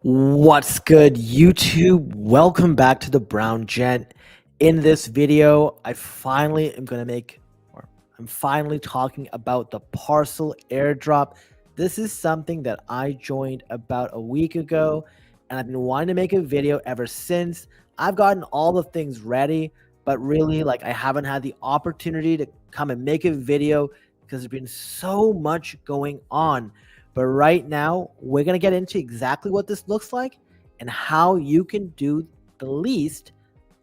What's good, YouTube? Welcome back to the Brown Gent. In this video, I'm finally talking about the PARCL Airdrop. This is something that I joined about a week ago, and I've been wanting to make a video ever since. I've gotten all the things ready, but really, I haven't had the opportunity to come and make a video because there's been so much going on. But right now, we're going to get into exactly what this looks like and how you can do the least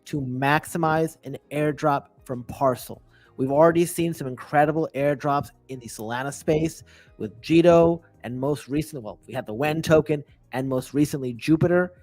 to maximize an airdrop from PARCL. We've already seen some incredible airdrops in the Solana space with Jito, and most recently, we had the WEN token, and most recently Jupiter.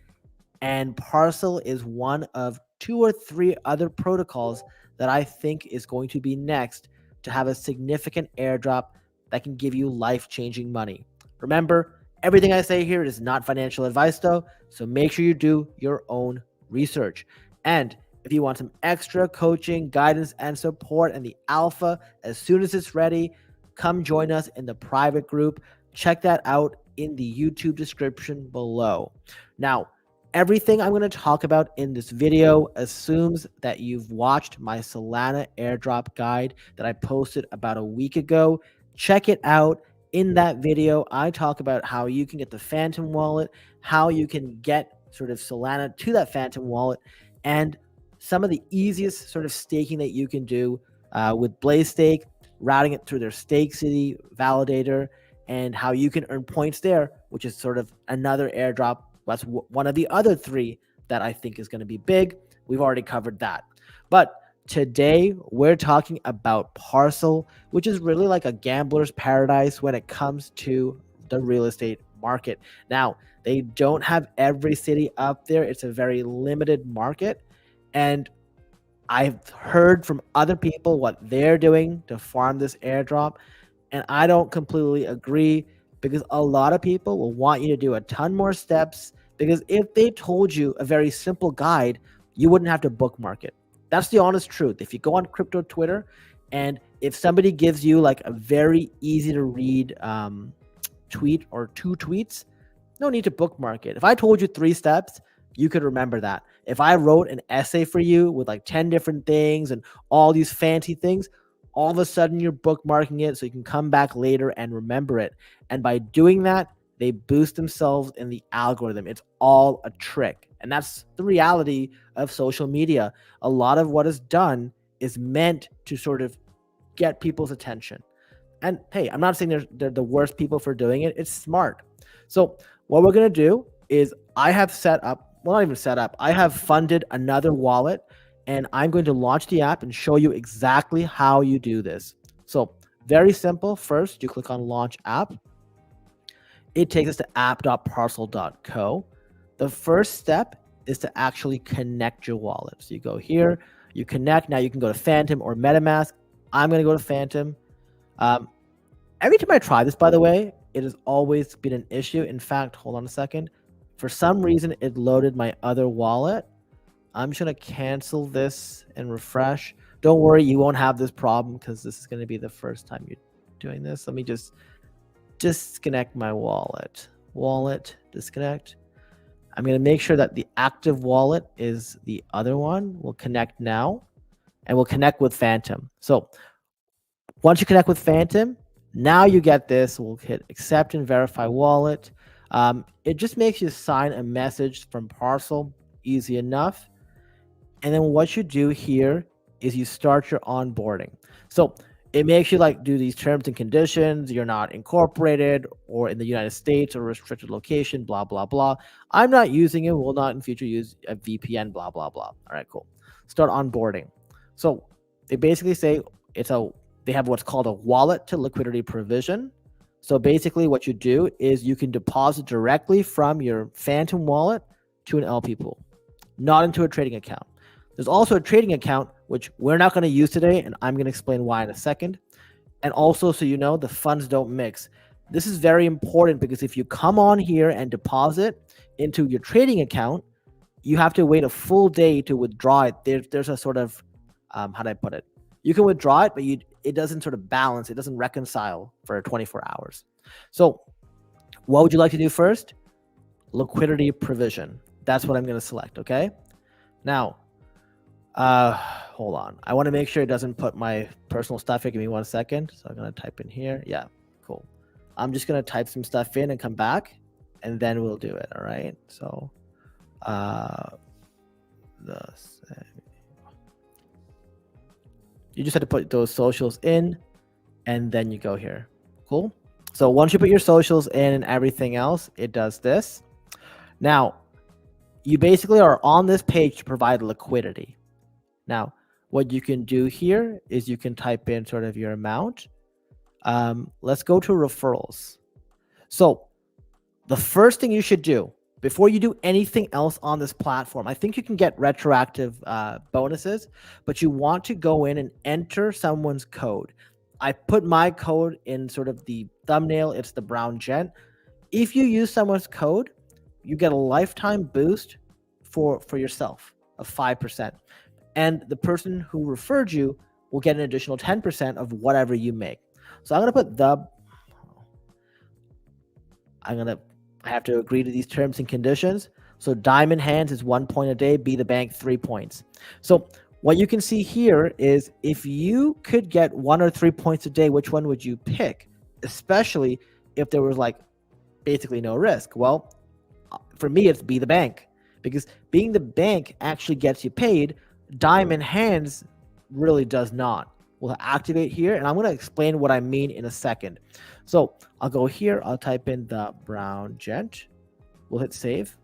And PARCL is one of 2 or 3 other protocols that I think is going to be next to have a significant airdrop that can give you life-changing money. Remember, everything I say here is not financial advice though, so make sure you do your own research. And if you want some extra coaching, guidance, and support in the alpha as soon as it's ready, come join us in the private group. Check that out in the YouTube description below. Now, everything I'm going to talk about in this video assumes that you've watched my Solana airdrop guide that I posted about a week ago. Check it out. In that video, I talk about how you can get the Phantom wallet, how you can get sort of Solana to that Phantom wallet, and some of the easiest sort of staking that you can do with Blaze Stake, routing it through their Stake City validator, and how you can earn points there, which is sort of another airdrop. That's one of the other 3 that I think is going to be big. We've already covered that. But today, we're talking about PARCL, which is really like a gambler's paradise when it comes to the real estate market. Now, they don't have every city up there. It's a very limited market. And I've heard from other people what they're doing to farm this airdrop. And I don't completely agree because a lot of people will want you to do a ton more steps, because if they told you a very simple guide, you wouldn't have to bookmark it. That's the honest truth. If you go on crypto Twitter, and if somebody gives you like a very easy to read tweet or 2 tweets, no need to bookmark it. If I told you 3 steps, you could remember that. If I wrote an essay for you with like 10 different things and all these fancy things, all of a sudden you're bookmarking it so you can come back later and remember it. And by doing that, they boost themselves in the algorithm. It's all a trick. And that's the reality of social media. A lot of what is done is meant to sort of get people's attention. And hey, I'm not saying they're the worst people for doing it. It's smart. So what we're going to do is I have set up, well, not even set up, I have funded another wallet, and I'm going to launch the app and show you exactly how you do this. So very simple. First, you click on Launch App. It takes us to app.parcel.co. The first step is to actually connect your wallet. So you go here, you connect. Now you can go to Phantom or MetaMask. I'm going to go to Phantom. Every time I try this, by the way, it has always been an issue. In fact, hold on a second. For some reason, it loaded my other wallet. I'm just going to cancel this and refresh. Don't worry, you won't have this problem because this is going to be the first time you're doing this. Let me just disconnect my wallet. Wallet, disconnect. I'm going to make sure that the active wallet is the other one. We'll connect now, and we'll connect with Phantom. So once you connect with Phantom, now you get this. We'll hit accept and verify wallet. It just makes you sign a message from PARCL. Easy enough. And then what you do here is you start your onboarding. So it makes you do these terms and conditions. You're not incorporated or in the United States or restricted location, blah, blah, blah. I'm not using it. Will not in future use a VPN, blah, blah, blah. All right, cool. Start onboarding. So they basically say they have what's called a wallet to liquidity provision. So basically what you do is you can deposit directly from your Phantom wallet to an LP pool, not into a trading account. There's also a trading account, which we're not going to use today, and I'm going to explain why in a second. And also, so you know, the funds don't mix. This is very important because if you come on here and deposit into your trading account, you have to wait a full day to withdraw it. There's a sort of, how do I put it? You can withdraw it, but it doesn't sort of balance. It doesn't reconcile for 24 hours. So what would you like to do first? liquidity provision. That's what I'm going to select. Okay. Now, hold on. I want to make sure it doesn't put my personal stuff here. Give me 1 second. So I'm going to type in here. Yeah, cool. I'm just going to type some stuff in and come back, and then we'll do it. All right. So, you just have to put those socials in, and then you go here. Cool. So once you put your socials in and everything else, it does this. Now, you basically are on this page to provide liquidity. Now, what you can do here is you can type in sort of your amount. Let's go to referrals. So the first thing you should do before you do anything else on this platform, I think you can get retroactive bonuses, but you want to go in and enter someone's code. I put my code in sort of the thumbnail. It's thebrowngent. If you use someone's code, you get a lifetime boost for yourself of 5%. And the person who referred you will get an additional 10% of whatever you make. So I'm going to put I have to agree to these terms and conditions. So diamond hands is 1 point a day, be the bank 3 points. So what you can see here is if you could get 1 or 3 points a day, which one would you pick? Especially if there was like basically no risk. Well, for me, it's be the bank, because being the bank actually gets you paid. Diamond hands really does not. We'll activate here, and I'm going to explain what I mean in a second. So I'll go here. I'll type in thebrowngent. We'll hit save.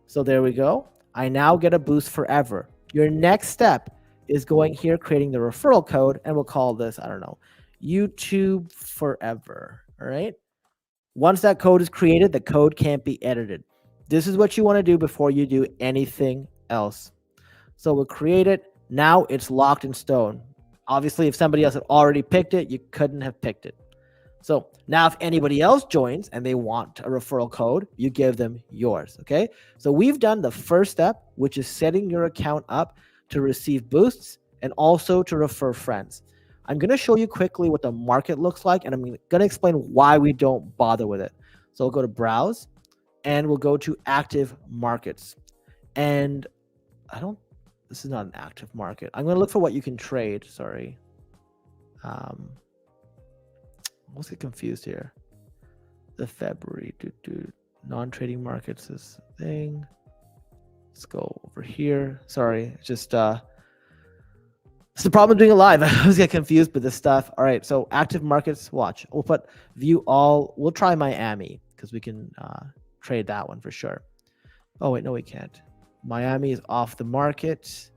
So there we go. I now get a boost forever. Your next step is going here, creating the referral code, and we'll call this, I don't know, YouTube forever. All right. Once that code is created, the code can't be edited. This is what you want to do before you do anything else. So we'll create it. Now it's locked in stone. Obviously, if somebody else had already picked it, you couldn't have picked it. So now if anybody else joins and they want a referral code, you give them yours, okay? So we've done the first step, which is setting your account up to receive boosts and also to refer friends. I'm going to show you quickly what the market looks like, and I'm going to explain why we don't bother with it. So we'll go to browse, and we'll go to active markets. And this is not an active market. I'm going to look for what you can trade. Sorry. Let's get confused here. The February non-trading markets is the thing. Let's go over here. Sorry, just it's the problem doing it live. I always get confused with this stuff. All right, so active markets. Watch. We'll put view all. We'll try Miami because we can trade that one for sure. Oh wait, no, we can't. Miami is off the market.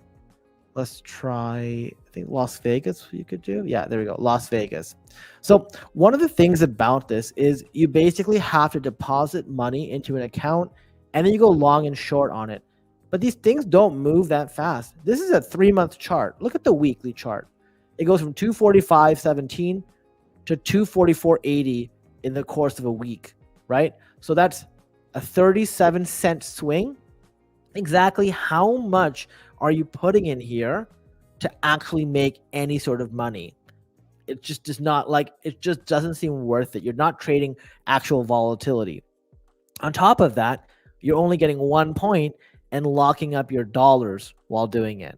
Let's try, I think Las Vegas you could do. Yeah, there we go, Las Vegas. So one of the things about this is you basically have to deposit money into an account and then you go long and short on it. But these things don't move that fast. This is a 3-month chart. Look at the weekly chart. It goes from 245.17 to 244.80 in the course of a week, right? So that's a 37-cent swing. Exactly how much are you putting in here to actually make any sort of money? It just does not, like, it just doesn't seem worth it. You're not trading actual volatility. On top of that, you're only getting 1 point and locking up your dollars while doing it.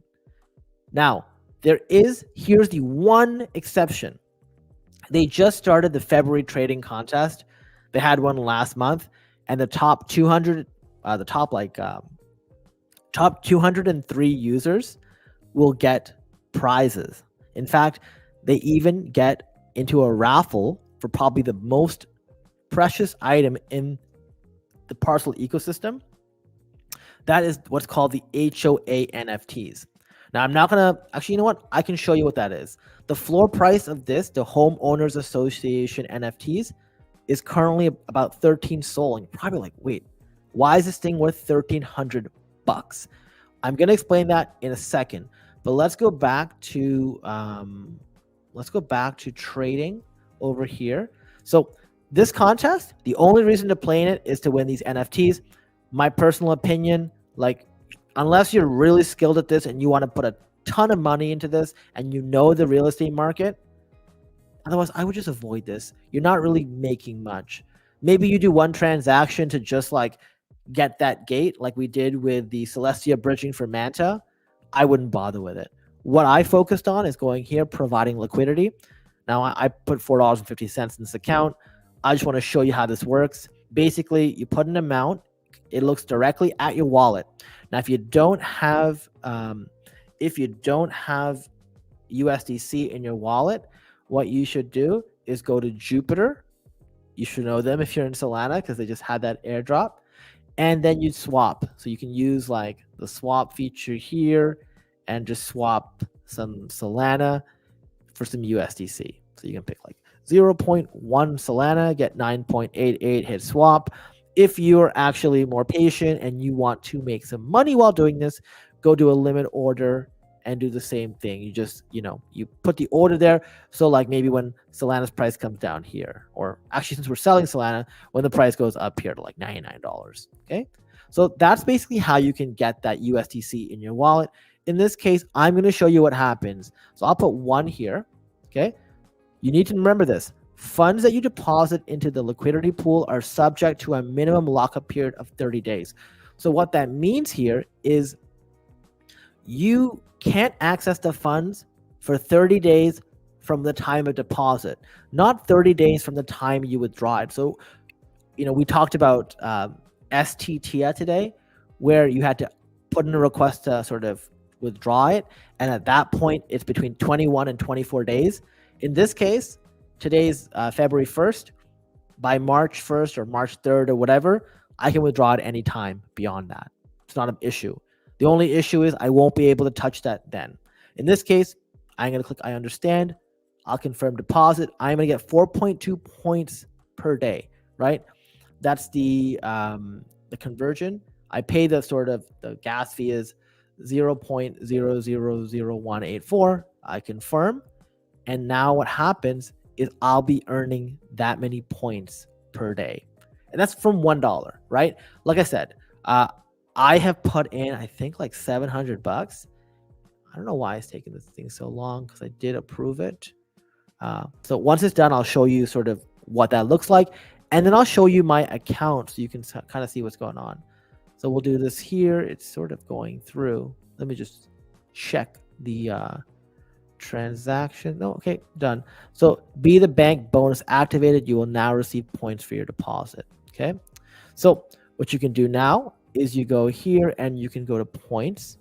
Now, here's the one exception. They just started the February trading contest. They had one last month, and the top 200, top 203 users will get prizes. In fact, they even get into a raffle for probably the most precious item in the parcel ecosystem. That is what's called the HOA NFTs. Now, I'm not going to, actually, you know what? I can show you what that is. The floor price of this, the Homeowners Association NFTs, is currently about 13 SOL. And you're probably like, wait, why is this thing worth $1,300? I'm going to explain that in a second, but let's go back to trading over here. So this contest, the only reason to play in it is to win these NFTs. My personal opinion, like, unless you're really skilled at this and you want to put a ton of money into this and you know the real estate market, otherwise I would just avoid this. You're not really making much. Maybe you do one transaction to just like get that gate like we did with the Celestia bridging for Manta, I wouldn't bother with it. What I focused on is going here, providing liquidity. Now I put $4.50 in this account. I just want to show you how this works. Basically, you put an amount, it looks directly at your wallet. Now, if you don't have USDC in your wallet, what you should do is go to Jupiter. You should know them if you're in Solana because they just had that airdrop. And then you swap. So you can use like the swap feature here and just swap some Solana for some USDC. So you can pick like 0.1 Solana, get 9.88, hit swap. If you're actually more patient and you want to make some money while doing this, go do a limit order and do the same thing. You just, you put the order there. So like maybe when Solana's price comes down here, or actually since we're selling Solana, when the price goes up here to like $99, okay? So that's basically how you can get that USDC in your wallet. In this case, I'm gonna show you what happens. So I'll put 1 here, okay? You need to remember this. Funds that you deposit into the liquidity pool are subject to a minimum lockup period of 30 days. So what that means here is you can't access the funds for 30 days from the time of deposit, not 30 days from the time you withdraw it. So, we talked about STTIA today, where you had to put in a request to sort of withdraw it. And at that point, it's between 21 and 24 days. In this case, today's February 1st. By March 1st or March 3rd or whatever, I can withdraw at any time beyond that. It's not an issue. The only issue is I won't be able to touch that then. In this case, I'm going to click I understand. I'll confirm deposit. I'm going to get 4.2 points per day, right? That's the conversion. I pay the gas fee is 0.000184. I confirm. And now what happens is I'll be earning that many points per day. And that's from $1, right? Like I said, I have put in, I think like $700. I don't know why it's taking this thing so long because I did approve it. So once it's done, I'll show you sort of what that looks like. And then I'll show you my account so you can kind of see what's going on. So we'll do this here. It's sort of going through. Let me just check the transaction. No, okay, done. So be the bank bonus activated. You will now receive points for your deposit. Okay. So what you can do now is you go here and you can go to points.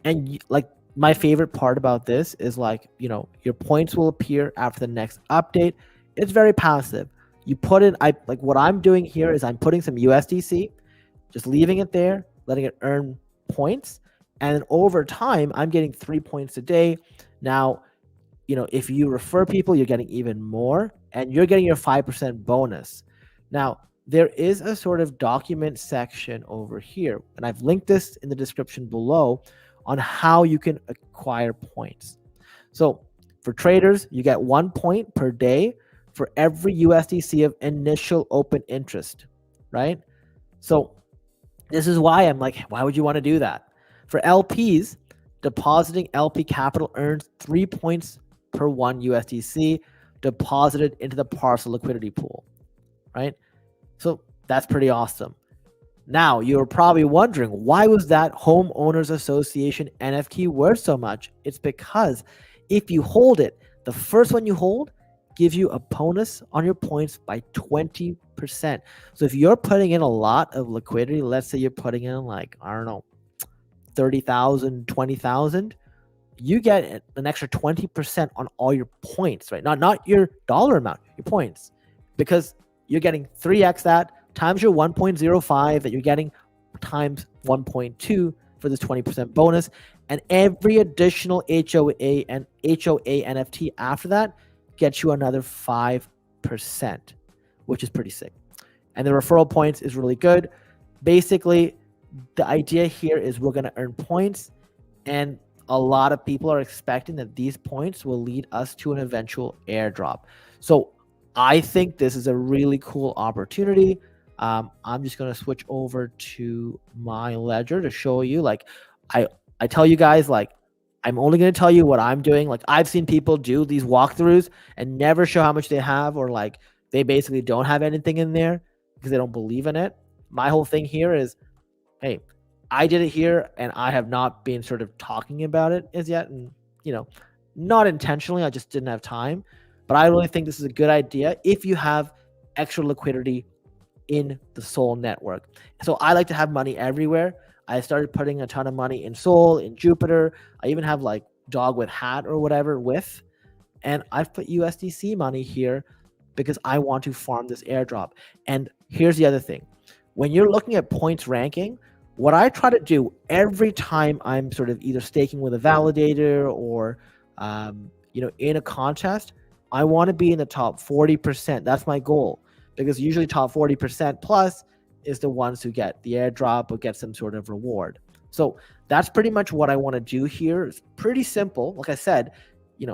And like my favorite part about this is like, your points will appear after the next update. It's very passive. You put in, what I'm doing here is I'm putting some USDC, just leaving it there, letting it earn points. And over time, I'm getting 3 points a day. Now, if you refer people, you're getting even more, and you're getting your 5% bonus. Now, there is a sort of document section over here, and I've linked this in the description below on how you can acquire points. So for traders, you get 1 point per day for every USDC of initial open interest, right? So this is why I'm like, why would you want to do that? For LPs, depositing LP capital earns 3 points per 1 USDC deposited into the PARCL liquidity pool, right? So that's pretty awesome. Now, you're probably wondering, why was that Homeowners Association NFT worth so much? It's because if you hold it, the first one you hold gives you a bonus on your points by 20%. So if you're putting in a lot of liquidity, let's say you're putting in like, I don't know, 30,000, 20,000, you get an extra 20% on all your points, right? Not your dollar amount, your points, because you're getting 3x that times your 1.05 that you're getting times 1.2 for this 20% bonus. And every additional HOA and HOA NFT after that gets you another 5%, which is pretty sick. And the referral points is really good. Basically, the idea here is we're going to earn points, and a lot of people are expecting that these points will lead us to an eventual airdrop. So I think this is a really cool opportunity. I'm just going to switch over to my ledger to show you. Like I tell you guys, like I'm only going to tell you what I'm doing. Like I've seen people do these walkthroughs and never show how much they have, or like they basically don't have anything in there because they don't believe in it. my whole thing here is, hey, I did it here and I have not been sort of talking about it as yet. And, not intentionally, I just didn't have time. But I really think this is a good idea if you have extra liquidity in the Sol network. So I like to have money everywhere. I started putting a ton of money in Sol, in Jupiter. I even have like dog with hat or whatever with. And I've put USDC money here because I want to farm this airdrop. And here's the other thing. When you're looking at points ranking, what I try to do every time I'm sort of either staking with a validator or, in a contest, I want to be in the top 40%. That's my goal, because usually top 40% plus is the ones who get the airdrop or get some sort of reward. So that's pretty much what I want to do here. It's pretty simple. Like I said,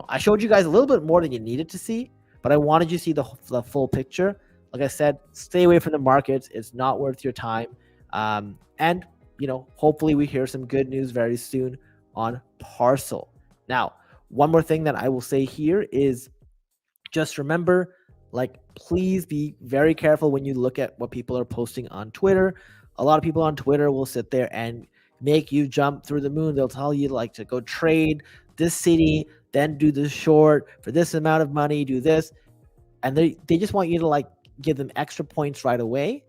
I showed you guys a little bit more than you needed to see, but I wanted you to see the full picture. Like I said, stay away from the markets. It's not worth your time. And hopefully we hear some good news very soon on PARCL. Now, one more thing that I will say here is just remember, please be very careful when you look at what people are posting on Twitter. A lot of people on Twitter will sit there and make you jump through the moon. They'll tell you to go trade this city, then do this short for this amount of money, do this. And they just want you to give them extra points right away,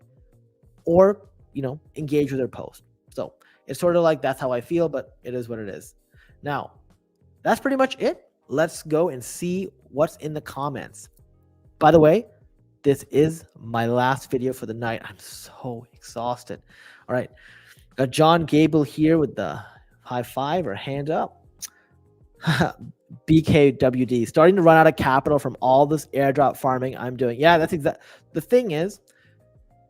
or, engage with their post. So it's sort of that's how I feel, but it is what it is. Now, that's pretty much it. Let's go and see what's in the comments. By the way, this is my last video for the night. I'm so exhausted. All right. Got John Gable here with the high five or hand up. BKWD, starting to run out of capital from all this airdrop farming I'm doing. Yeah, that's exact. The thing is,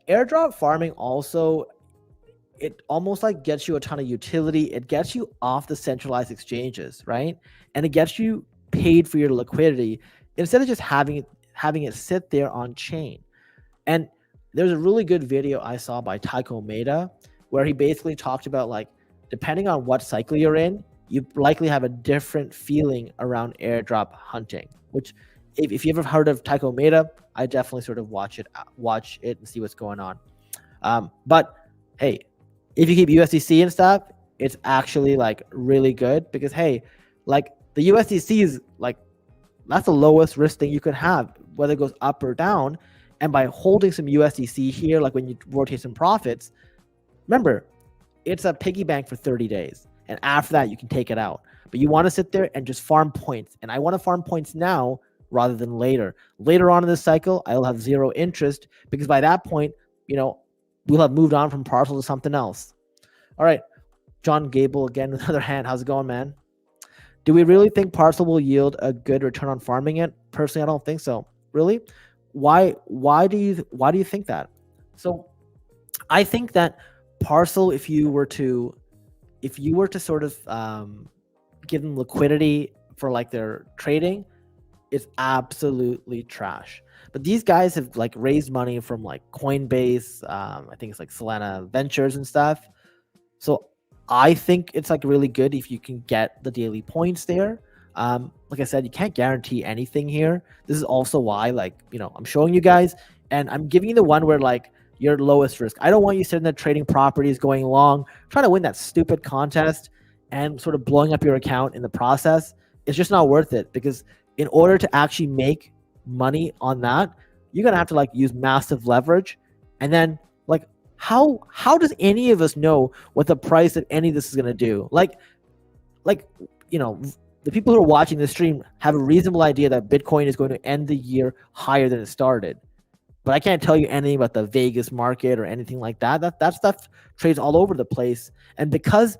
airdrop farming also, it almost gets you a ton of utility. It gets you off the centralized exchanges, right? And it gets you paid for your liquidity instead of just having it sit there on chain. And there's a really good video I saw by Tycho Maeda where he basically talked about depending on what cycle you're in, you likely have a different feeling around airdrop hunting, which if you ever heard of Tycho Maeda, I definitely sort of watch it and see what's going on. But hey, if you keep USDC and stuff, it's actually really good, because hey, the USDC is that's the lowest risk thing you could have, whether it goes up or down. And by holding some USDC here, when you rotate some profits, remember, it's a piggy bank for 30 days. And after that, you can take it out. But you want to sit there and just farm points. And I want to farm points now rather than later. Later on in this cycle, I'll have zero interest, because by that point, we'll have moved on from PARCL to something else. All right. John Gable again with another hand. How's it going, man? Do we really think PARCL will yield a good return on farming it? Personally, I don't think so. Really? Why do you think that? So I think that PARCL, if you were to sort of give them liquidity for their trading, it's absolutely trash. But these guys have raised money from Coinbase, I think it's Solana Ventures and stuff. So I think it's really good if you can get the daily points there. Like I said, you can't guarantee anything here. This is also why I'm showing you guys, and I'm giving you the one where your lowest risk. I don't want you sitting there trading properties, going long, trying to win that stupid contest and sort of blowing up your account in the process. It's just not worth it, because in order to actually make money on that, you're going to have to use massive leverage. And then how does any of us know what the price of any of this is going to do? The people who are watching the stream have a reasonable idea that Bitcoin is going to end the year higher than it started. But I can't tell you anything about the Vegas market or anything like that. That stuff trades all over the place. And because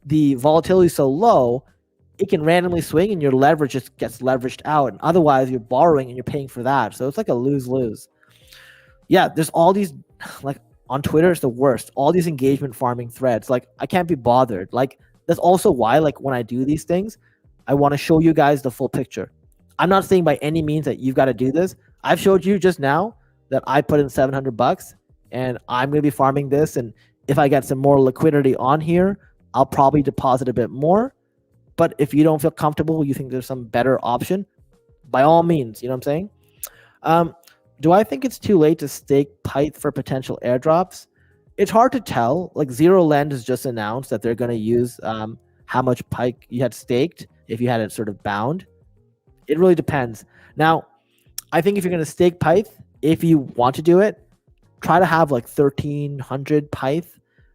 the volatility is so low, it can randomly swing and your leverage just gets leveraged out. And otherwise, you're borrowing and you're paying for that. So it's a lose-lose. Yeah, there's all these, on Twitter, it's the worst. All these engagement farming threads. I can't be bothered. That's also why, when I do these things, I want to show you guys the full picture. I'm not saying by any means that you've got to do this. I've showed you just now that I put in $700 and I'm going to be farming this. And if I get some more liquidity on here, I'll probably deposit a bit more. But if you don't feel comfortable, you think there's some better option, by all means, you know what I'm saying? Do I think it's too late to stake Pyth for potential airdrops? It's hard to tell. Like Zero Lend has just announced that they're going to use how much pike you had staked if you had it sort of bound. It really depends. Now, I think if you're going to stake Pyth, if you want to do it, try to have like 1,300 Pyth.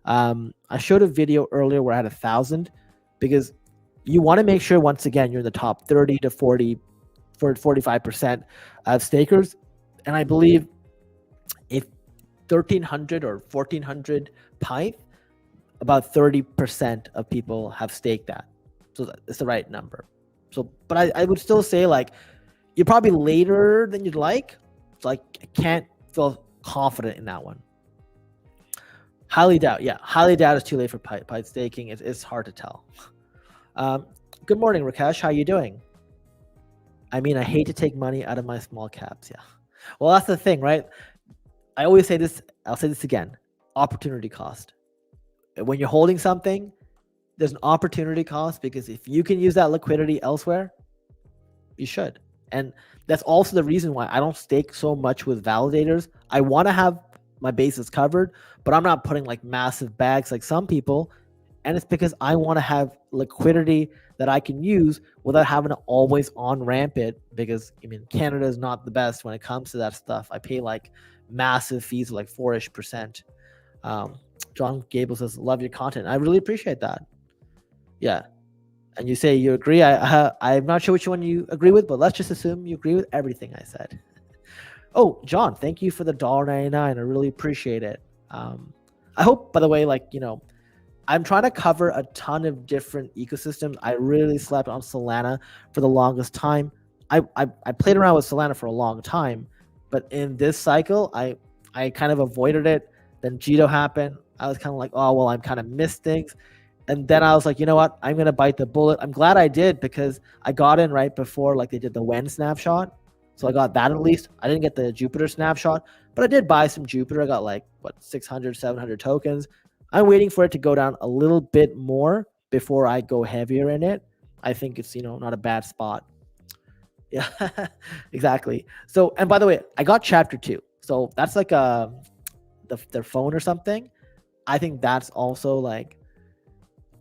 I showed a video earlier where I had 1,000 because you want to make sure, once again, you're in the top 30 to 45% of stakers. And I believe if 1,300 or 1,400 Pyth, about 30% of people have staked that. So it's the right number. So, but I would still say like you're probably later than you'd like. So I can't feel confident in that one. Highly doubt. Yeah, highly doubt it's too late for Pyth staking. It's hard to tell. Good morning, Rakesh. How you doing? I mean, I hate to take money out of my small caps. Yeah. Well, that's the thing, right? I always say this. I'll say this again. Opportunity cost. When you're holding something, there's an opportunity cost because if you can use that liquidity elsewhere, you should. And that's also the reason why I don't stake so much with validators. I want to have my bases covered, but I'm not putting like massive bags like some people. And it's because I want to have liquidity that I can use without having to always on ramp it, because I mean, Canada is not the best when it comes to that stuff. I pay like massive fees of like 4-ish%. John Gable says, love your content. I really appreciate that. Yeah. And you say you agree. I'm not sure which one you agree with, but let's just assume you agree with everything I said. Oh, John, thank you for the $1.99. I really appreciate it. I hope, by the way, like, you know, I'm trying to cover a ton of different ecosystems. I really slept on Solana for the longest time. I played around with Solana for a long time, but in this cycle, I kind of avoided it. Then Jito happened. I was kind of like, oh, well, I'm kind of missed things. And then I was like, you know what? I'm going to bite the bullet. I'm glad I did because I got in right before like they did the Wen snapshot. So I got that at least. I didn't get the Jupiter snapshot, but I did buy some Jupiter. I got like, 600, 700 tokens. I'm waiting for it to go down a little bit more before I go heavier in it. I think it's, not a bad spot. Yeah, exactly. So, and by the way, I got chapter 2. So that's like their phone or something. I think that's also like,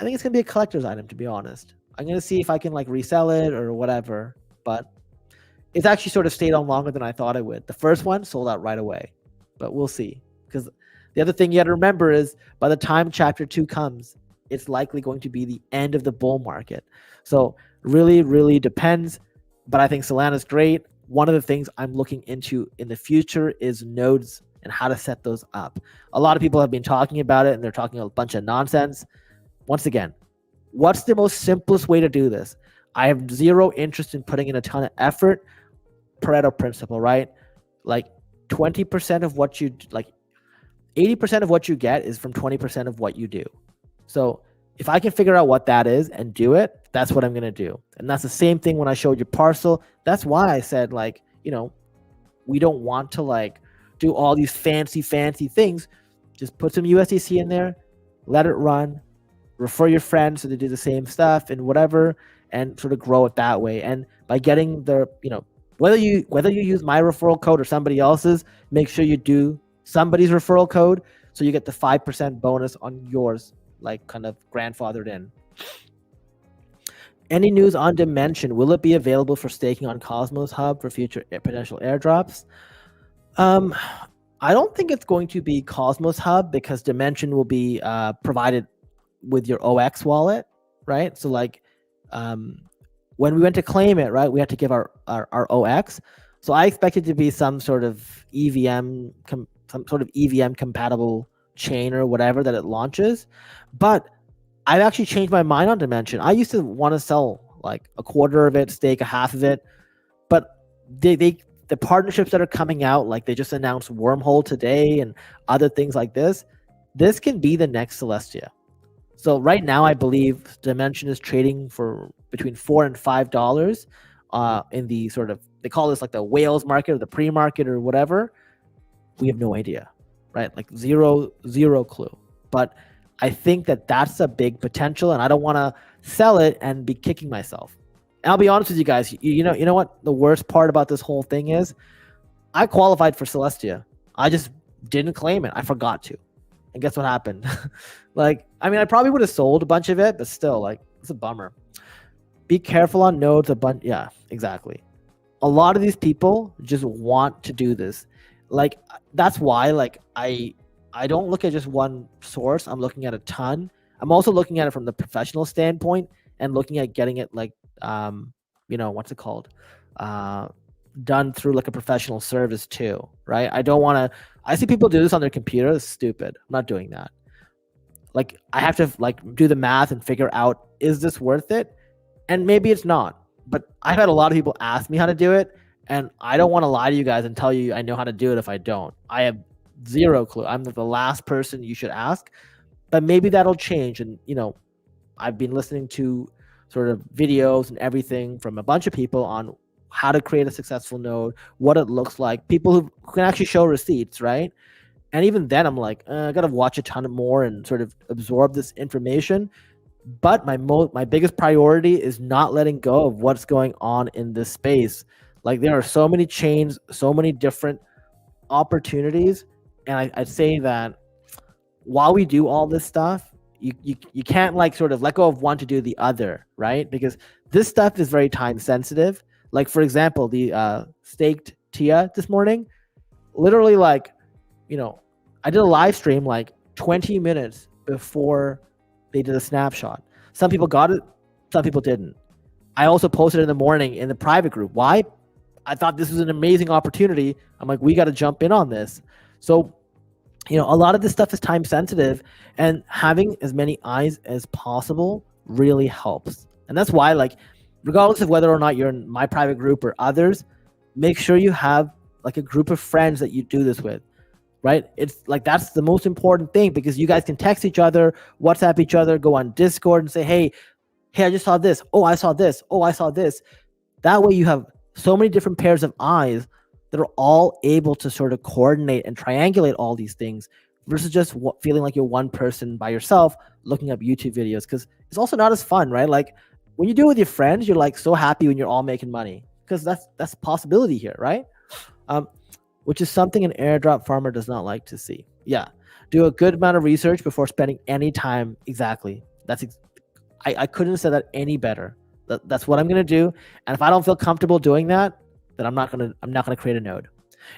I think it's going to be a collector's item, to be honest. I'm going to see if I can like resell it or whatever, but it's actually sort of stayed on longer than I thought it would. The first one sold out right away, but we'll see. Because the other thing you got to remember is by the time chapter 2 comes, it's likely going to be the end of the bull market. So really, really depends. But I think Solana's great. One of the things I'm looking into in the future is nodes and how to set those up. A lot of people have been talking about it and they're talking a bunch of nonsense. Once again, what's the most simplest way to do this? I have zero interest in putting in a ton of effort. Pareto principle, right? Like 20% of what you, like 80% of what you get is from 20% of what you do. So if I can figure out what that is and do it, that's what I'm going to do. And that's the same thing when I showed you parcel. That's why I said like, we don't want to like do all these fancy things. Just put some USDC in there, let it run, refer your friends so they do the same stuff and whatever, and sort of grow it that way. And by getting the, whether you use my referral code or somebody else's, make sure you do somebody's referral code so you get the 5% bonus on yours, like kind of grandfathered in. Any news on Dimension? Will it be available for staking on Cosmos Hub for future potential airdrops? I don't think it's going to be Cosmos Hub because Dimension will be provided with your OX wallet, right? So like when we went to claim it, right, we had to give our OX. So I expect it to be some sort of EVM, compatible chain or whatever that it launches. But I've actually changed my mind on Dimension. I used to want to sell like a quarter of it, stake a half of it, but the partnerships that are coming out, like they just announced Wormhole today and other things like this can be the next Celestia. So right now, I believe Dimension is trading for between $4 and $5 in the sort of, they call this like the whales market or the pre-market or whatever. We have no idea, right? Like zero clue. But I think that that's a big potential, and I don't want to sell it and be kicking myself. And I'll be honest with you guys. You know what the worst part about this whole thing is? I qualified for Celestia. I just didn't claim it. I forgot to. And guess what happened? Like, I mean, I probably would have sold a bunch of it, but still, like, it's a bummer. Be careful on nodes. Yeah, exactly. A lot of these people just want to do this. Like, that's why, like, I don't look at just one source. I'm looking at a ton. I'm also looking at it from the professional standpoint and looking at getting it like, what's it called? Done through like a professional service too, right? I see people do this on their computer. It's stupid. I'm not doing that. Like, I have to like do the math and figure out, is this worth it? And maybe it's not, but I've had a lot of people ask me how to do it, and I don't want to lie to you guys and tell you I know how to do it if I don't. I have zero clue. I'm the last person you should ask, but maybe that'll change. And, I've been listening to sort of videos and everything from a bunch of people on how to create a successful node, what it looks like, people who can actually show receipts, right? And even then, I'm like, I got to watch a ton more and sort of absorb this information. But my biggest priority is not letting go of what's going on in this space. Like, there are so many chains, so many different opportunities. And I'd say that while we do all this stuff, you can't like sort of let go of one to do the other, right? Because this stuff is very time sensitive. Like, for example, the staked TIA this morning, literally like, I did a live stream like 20 minutes before they did a snapshot. Some people got it, some people didn't. I also posted in the morning in the private group. Why? I thought this was an amazing opportunity. I'm like, we got to jump in on this. So, a lot of this stuff is time sensitive, and having as many eyes as possible really helps. And that's why, like, regardless of whether or not you're in my private group or others, make sure you have like a group of friends that you do this with. Right? It's like, that's the most important thing, because you guys can text each other, WhatsApp each other, go on Discord and say, hey, I just saw this. Oh, I saw this. Oh, I saw this. That way you have so many different pairs of eyes that are all able to sort of coordinate and triangulate all these things, versus just feeling like you're one person by yourself looking up YouTube videos, because it's also not as fun, right? Like, when you do it with your friends, you're like so happy when you're all making money, because that's a possibility here, right? Which is something an airdrop farmer does not like to see. Yeah, do a good amount of research before spending any time. Exactly. I couldn't have said that any better. That's what I'm gonna do. And if I don't feel comfortable doing that, then I'm not gonna create a node.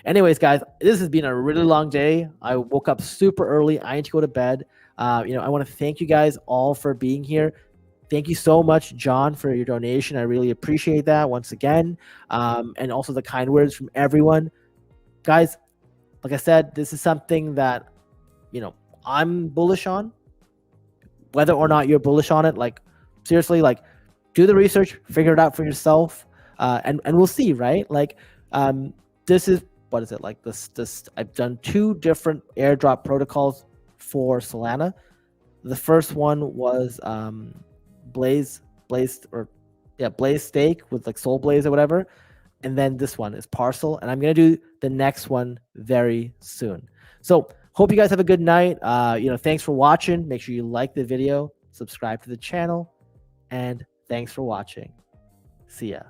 Anyways, guys, this has been a really long day. I woke up super early. I need to go to bed. I want to thank you guys all for being here. Thank you so much, John, for your donation. I really appreciate that once again, and also the kind words from everyone. Guys, like I said, this is something that, I'm bullish on. Whether or not you're bullish on it, like, seriously, like, do the research, figure it out for yourself, and we'll see, right? Like, this is, what is it, like, this I've done 2 different airdrop protocols for Solana. The first one was Blaze Stake with like Soul Blaze or whatever. And then this one is PARCL, and I'm going to do the next one very soon. So hope you guys have a good night. Thanks for watching. Make sure you like the video, subscribe to the channel, and thanks for watching. See ya.